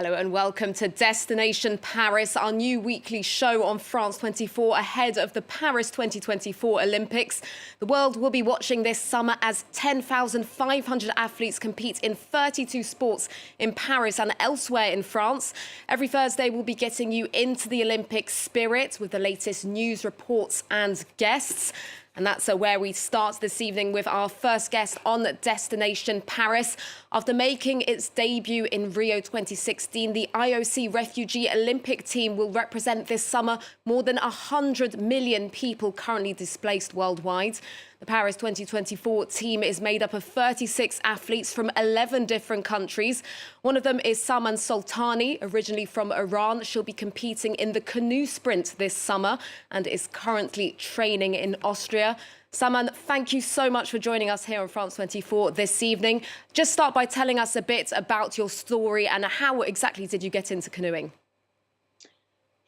Hello and welcome to Destination Paris, our new weekly show on France 24 ahead of the Paris 2024 Olympics. The world will be watching this summer as 10,500 athletes compete in 32 sports in Paris and elsewhere in France. Every Thursday we'll be getting you into the Olympic spirit with the latest news, reports and guests. And that's where we start this evening with our first guest on Destination Paris. After making its debut in Rio 2016, the IOC Refugee Olympic Team will represent this summer more than 100 million people currently displaced worldwide. The Paris 2024 team is made up of 36 athletes from 11 different countries. One of them is Saman Soltani, originally from Iran. She'll be competing in the canoe sprint this summer and is currently training in Austria. Saman, thank you so much for joining us here on France 24 this evening. Just start by telling us a bit about your story and how exactly did you get into canoeing?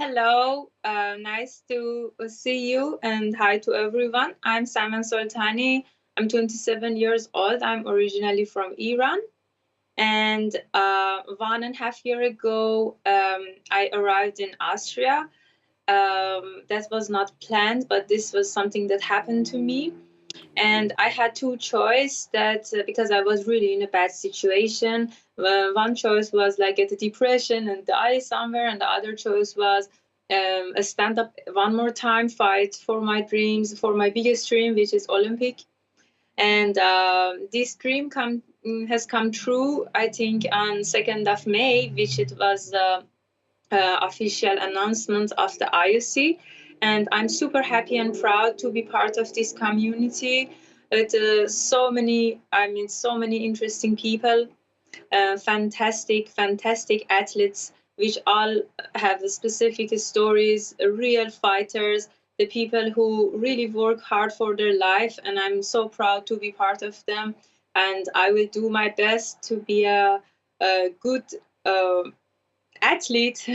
Hello, nice to see you and hi to everyone. I'm Saman Soltani. I'm 27 years old. I'm originally from Iran. And 1.5 years ago, I arrived in Austria. That was not planned, but this was something that happened to me. And I had two choices because I was really in a bad situation. One choice was like get a depression and die somewhere, and the other choice was stand up one more time, fight for my dreams, for my biggest dream, which is Olympic. And this dream has come true, I think, on 2nd of May, which it was the official announcement of the IOC. And I'm super happy and proud to be part of this community with so many interesting people, fantastic athletes, which all have specific stories, real fighters, the people who really work hard for their life. And I'm so proud to be part of them. And I will do my best to be a good athlete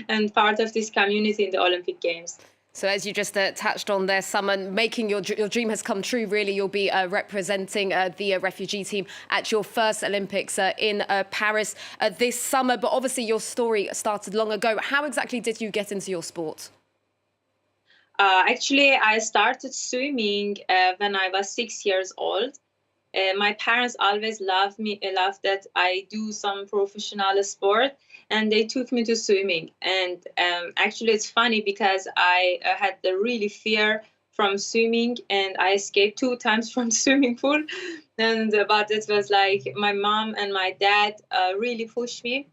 and part of this community in the Olympic Games. So as you just touched on there, Saman, making your dream has come true, really. You'll be representing the refugee team at your first Olympics in Paris this summer. But obviously your story started long ago. How exactly did you get into your sport? Actually, I started swimming when I was 6 years old. My parents always loved that I do some professional sport, and they took me to swimming. And actually, it's funny because I had the really fear from swimming, and I escaped 2 times from the swimming pool. But it was like my mom and my dad really pushed me,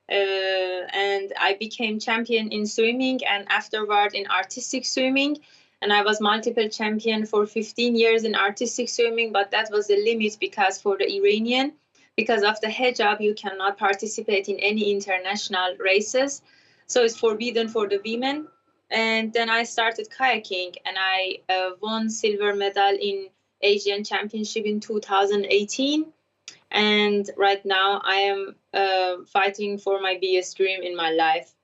and I became champion in swimming, and afterward in artistic swimming. And I was multiple champion for 15 years in artistic swimming, but that was the limit because for the Iranian, because of the hijab, you cannot participate in any international races. So it's forbidden for the women. And then I started kayaking, and I won silver medal in Asian Championship in 2018. And right now I am fighting for my biggest dream in my life.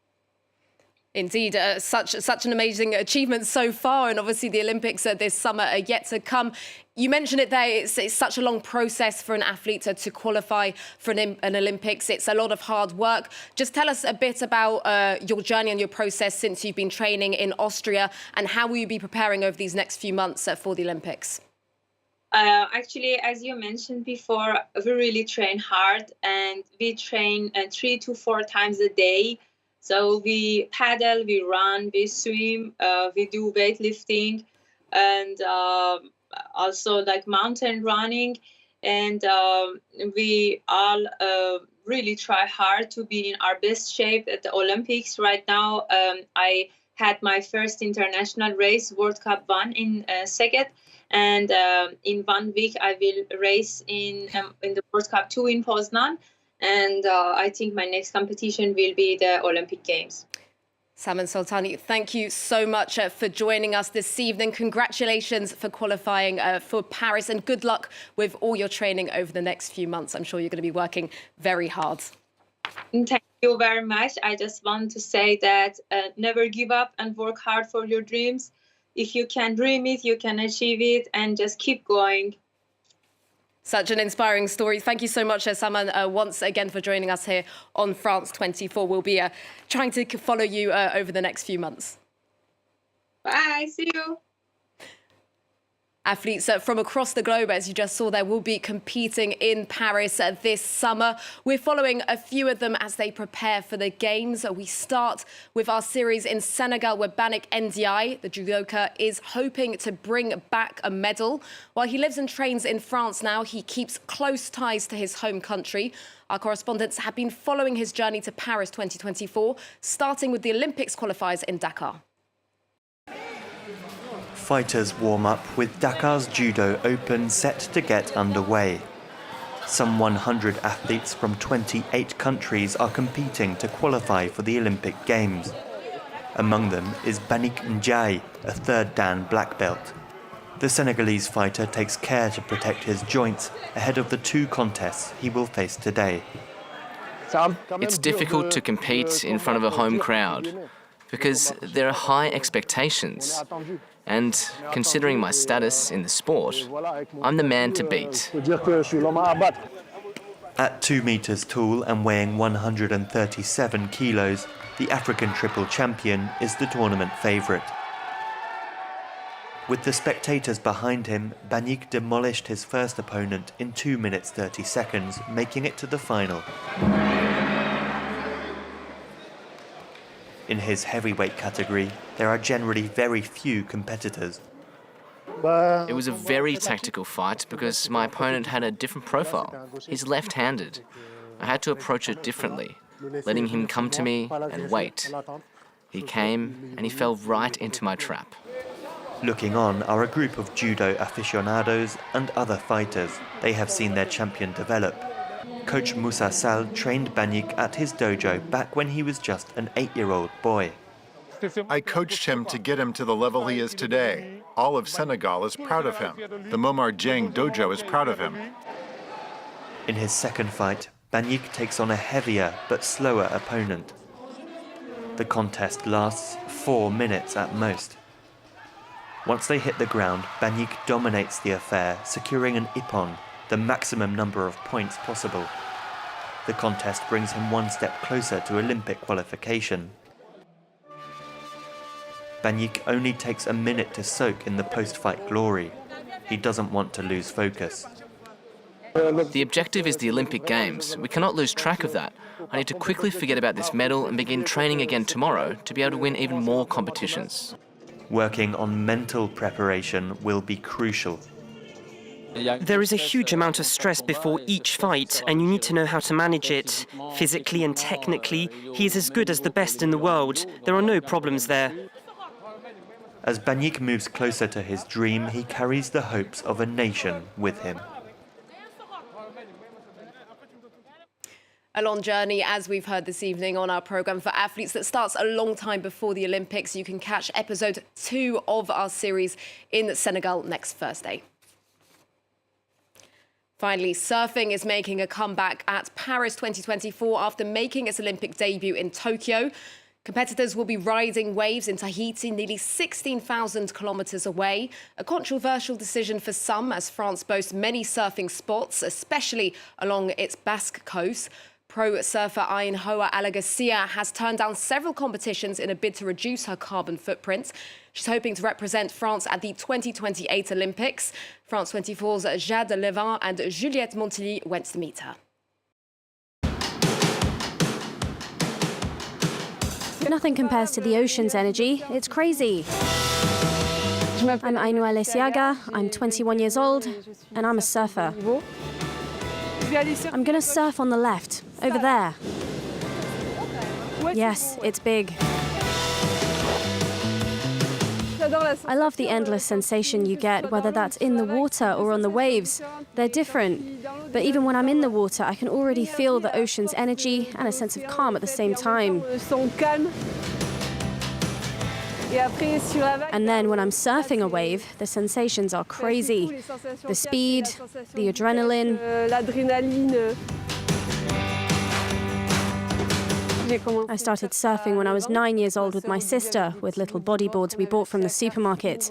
Indeed, such an amazing achievement so far, and obviously the Olympics this summer are yet to come. You mentioned it there, it's such a long process for an athlete to qualify for an Olympics. It's a lot of hard work. Just tell us a bit about your journey and your process since you've been training in Austria, and how will you be preparing over these next few months for the Olympics? Actually, as you mentioned before, we really train hard, and we train 3 to 4 times a day. So we paddle, we run, we swim, we do weightlifting, and also like mountain running. And we all really try hard to be in our best shape at the Olympics. Right now, I had my first international race, World Cup 1 in Szeged. And in 1 week, I will race in the World Cup 2 in Poznan. And I think my next competition will be the Olympic Games. Saman Soltani, thank you so much for joining us this evening. Congratulations for qualifying for Paris, and good luck with all your training over the next few months. I'm sure you're going to be working very hard. Thank you very much. I just want to say that never give up and work hard for your dreams. If you can dream it, you can achieve it, and just keep going. Such an inspiring story. Thank you so much, Saman, once again for joining us here on France 24. We'll be trying to follow you over the next few months. Bye, see you. Athletes from across the globe, as you just saw, there will be competing in Paris this summer. We're following a few of them as they prepare for the Games. We start with our series in Senegal, where Mbagnick Ndiaye, the judoka, is hoping to bring back a medal. While he lives and trains in France now, he keeps close ties to his home country. Our correspondents have been following his journey to Paris 2024, starting with the Olympics qualifiers in Dakar. Fighters warm up with Dakar's Judo Open set to get underway. Some 100 athletes from 28 countries are competing to qualify for the Olympic Games. Among them is Mbagnick Ndiaye, a third Dan black belt. The Senegalese fighter takes care to protect his joints ahead of the 2 contests he will face today. It's difficult to compete in front of a home crowd because there are high expectations. And considering my status in the sport, I'm the man to beat. At 2 meters tall and weighing 137 kilos, the African triple champion is the tournament favorite. With the spectators behind him, Mbagnick demolished his first opponent in 2 minutes 30 seconds, making it to the final. In his heavyweight category, there are generally very few competitors. It was a very tactical fight because my opponent had a different profile. He's left-handed. I had to approach it differently, letting him come to me and wait. He came and he fell right into my trap. Looking on are a group of judo aficionados and other fighters. They have seen their champion develop. Coach Moussa Sall trained Mbagnick at his dojo back when he was just an 8-year-old boy. I coached him to get him to the level he is today. All of Senegal is proud of him. The Momar Dieng dojo is proud of him. In his second fight, Mbagnick takes on a heavier but slower opponent. The contest lasts 4 minutes at most. Once they hit the ground, Mbagnick dominates the affair, securing an ippon, the maximum number of points possible. The contest brings him 1 step closer to Olympic qualification. Mbagnick only takes a minute to soak in the post-fight glory. He doesn't want to lose focus. The objective is the Olympic Games. We cannot lose track of that. I need to quickly forget about this medal and begin training again tomorrow to be able to win even more competitions. Working on mental preparation will be crucial. There is a huge amount of stress before each fight, and you need to know how to manage it. Physically and technically, he is as good as the best in the world. There are no problems there. As Mbagnick moves closer to his dream, he carries the hopes of a nation with him. A long journey, as we've heard this evening on our programme for athletes, that starts a long time before the Olympics. You can catch episode 2 of our series in Senegal next Thursday. Finally, surfing is making a comeback at Paris 2024 after making its Olympic debut in Tokyo. Competitors will be riding waves in Tahiti, nearly 16,000 kilometres away. A controversial decision for some, as France boasts many surfing spots, especially along its Basque coast. Pro surfer Ainhoa Leiceaga has turned down several competitions in a bid to reduce her carbon footprint. She's hoping to represent France at the 2028 Olympics. France 24's Jade Levin and Juliette Montilly went to meet her. Nothing compares to the ocean's energy. It's crazy. I'm Ainhoa Leiceaga, I'm 21 years old, and I'm a surfer. I'm going to surf on the left, over there. Yes, it's big. I love the endless sensation you get, whether that's in the water or on the waves. They're different. But even when I'm in the water, I can already feel the ocean's energy and a sense of calm at the same time. And then when I'm surfing a wave, the sensations are crazy. The speed, the adrenaline. I started surfing when I was 9 years old with my sister, with little bodyboards we bought from the supermarket.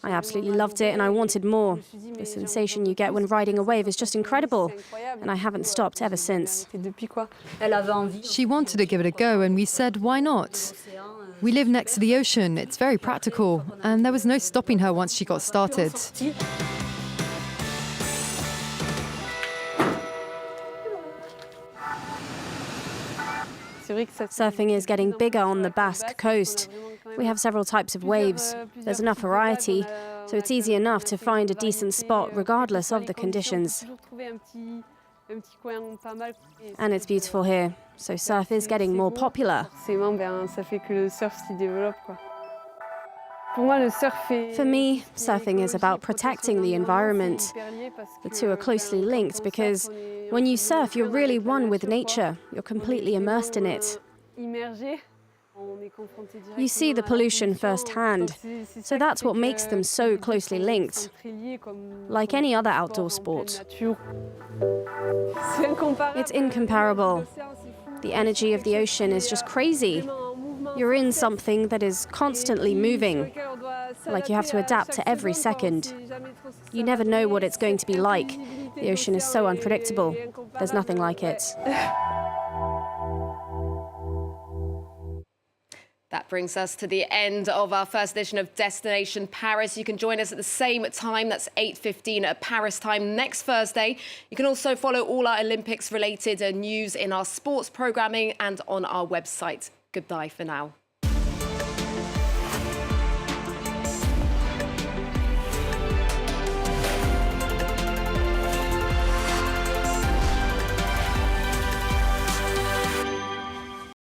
I absolutely loved it and I wanted more. The sensation you get when riding a wave is just incredible, and I haven't stopped ever since. She wanted to give it a go and we said, why not? We live next to the ocean, it's very practical, and there was no stopping her once she got started. Surfing is getting bigger on the Basque coast. We have several types of waves. There's enough variety, so it's easy enough to find a decent spot regardless of the conditions. And it's beautiful here, so surf is getting more popular. For me, surfing is about protecting the environment. The two are closely linked because when you surf, you're really one with nature. You're completely immersed in it. You see the pollution firsthand, so that's what makes them so closely linked, like any other outdoor sport. It's incomparable. The energy of the ocean is just crazy. You're in something that is constantly moving, like you have to adapt to every second. You never know what it's going to be like. The ocean is so unpredictable. There's nothing like it. That brings us to the end of our first edition of Destination Paris. You can join us at the same time, that's 8:15 at Paris time next Thursday. You can also follow all our Olympics-related news in our sports programming and on our website. Goodbye for now.